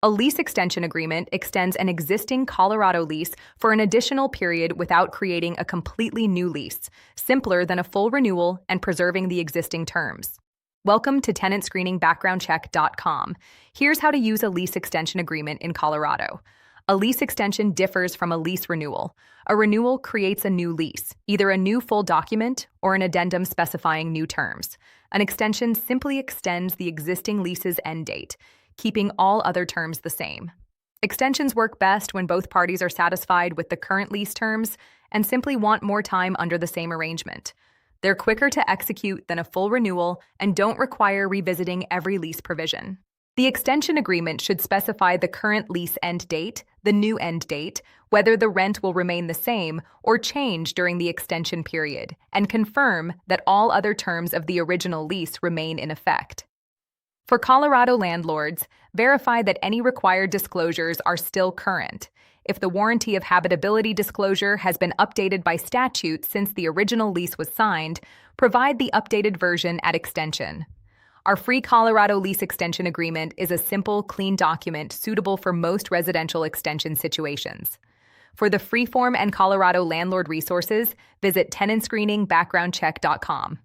A lease extension agreement extends an existing Colorado lease for an additional period without creating a completely new lease, simpler than a full renewal and preserving the existing terms. Welcome to TenantScreeningBackgroundCheck.com. Here's how to use a lease extension agreement in Colorado. A lease extension differs from a lease renewal. A renewal creates a new lease, either a new full document or an addendum specifying new terms. An extension simply extends the existing lease's end date, keeping all other terms the same. Extensions work best when both parties are satisfied with the current lease terms and simply want more time under the same arrangement. They're quicker to execute than a full renewal and don't require revisiting every lease provision. The extension agreement should specify the current lease end date, the new end date, whether the rent will remain the same or change during the extension period, and confirm that all other terms of the original lease remain in effect. For Colorado landlords, verify that any required disclosures are still current. If the warranty of habitability disclosure has been updated by statute since the original lease was signed, provide the updated version at extension. Our free Colorado lease extension agreement is a simple, clean document suitable for most residential extension situations. For the freeform and Colorado landlord resources, visit TenantScreeningBackgroundCheck.com.